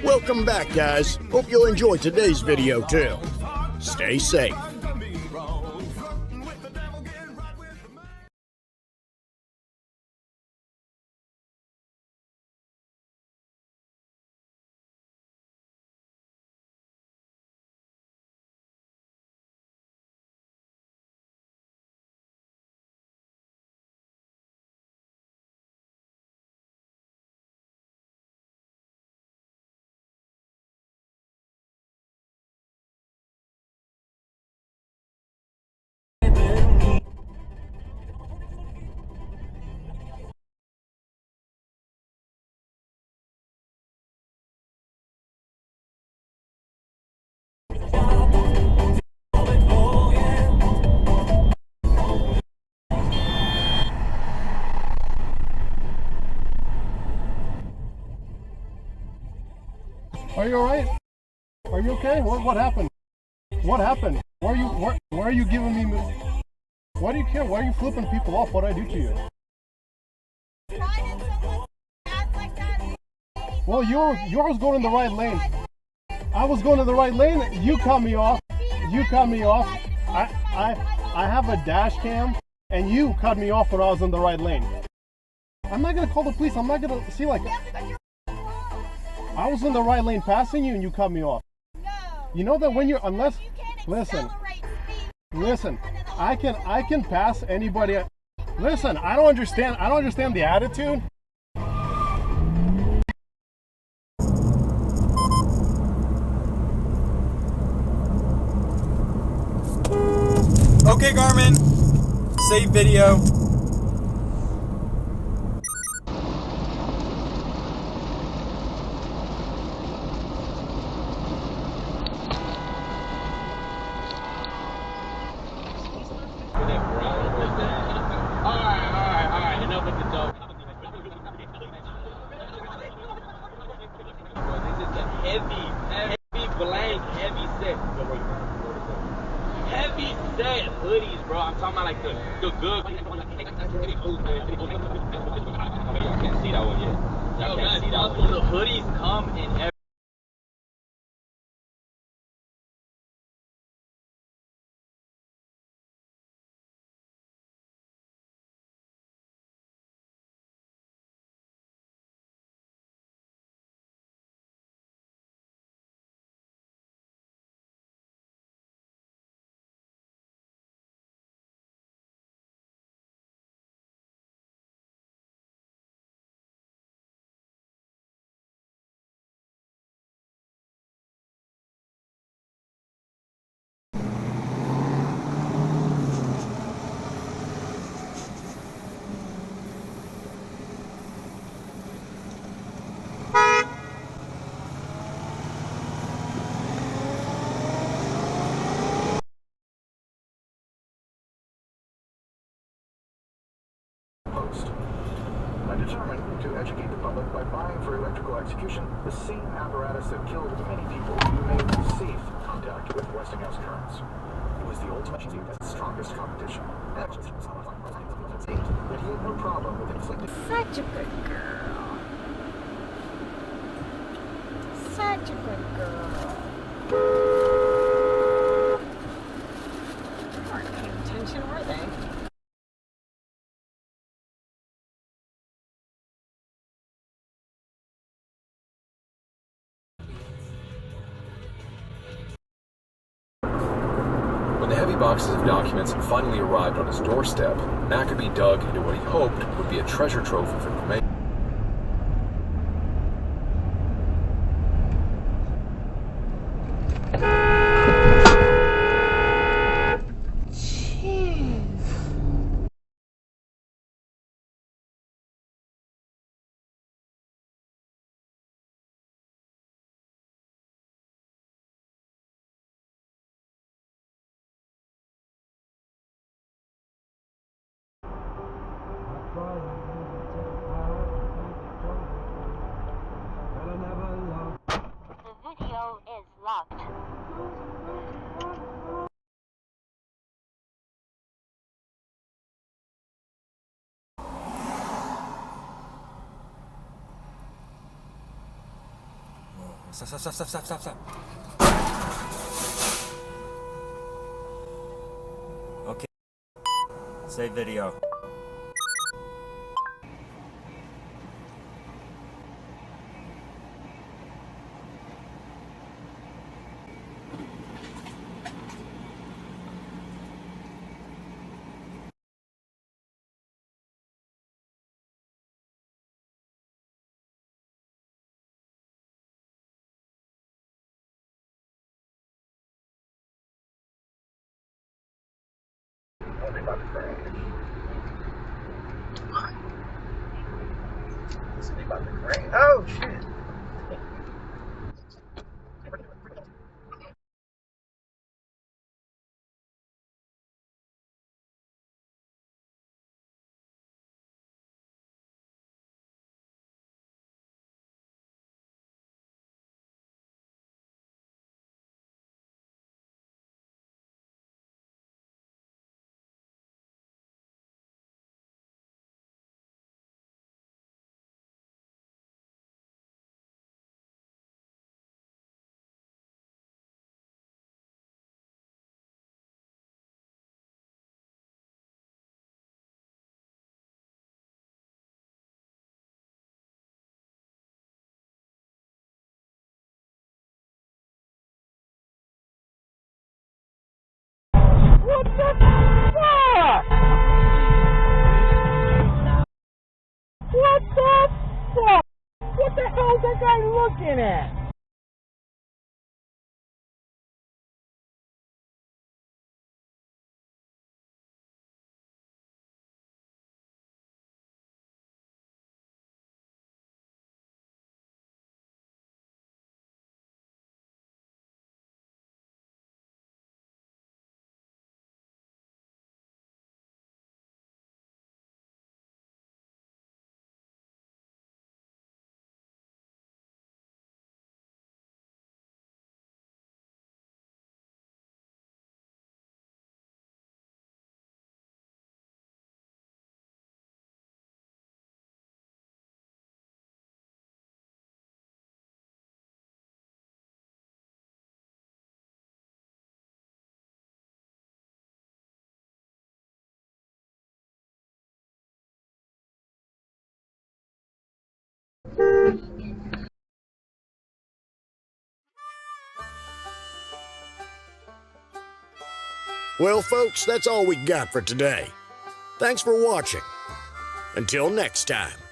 Welcome back, guys. Hope you'll enjoy today's video too. Stay safe. Are you alright? Are you okay? What happened? What happened? Why are you giving me... Why do you care? Why are you flipping people off? What did I do to you? Well, yours going in the right lane. I was going in the right lane. You cut me off. You cut me off. I have a dash cam, and you cut me off when I was in the right lane. I'm not gonna call the police. I'm not gonna see like... I was in the right lane passing you and you cut me off. No. You know that when you're, unless, listen, I can pass anybody. Listen, I don't understand the attitude. Okay, Garmin, save video. Alright, enough with the joke. This is a heavy blank, heavy set. Heavy set hoodies, bro. I'm talking about like the good. Y'all can't see that one yet. Y'all can't see that one. The hoodies come in every... I determined to educate the public by buying for electrical execution the same apparatus that killed many people who made safe contact with Westinghouse currents. It was the ultimate strongest competition. That he had no problem with inflicting. Such a good girl. Such a good girl. They weren't paying attention, were they? When the heavy boxes of documents finally arrived on his doorstep, Maccabee dug into what he hoped would be a treasure trove of information. The video is locked. Stop. Okay. Save video. Oh shit. What the fuck? What the fuck? What the hell is that guy looking at? Well, folks, that's all we got for today. Thanks for watching. Until next time.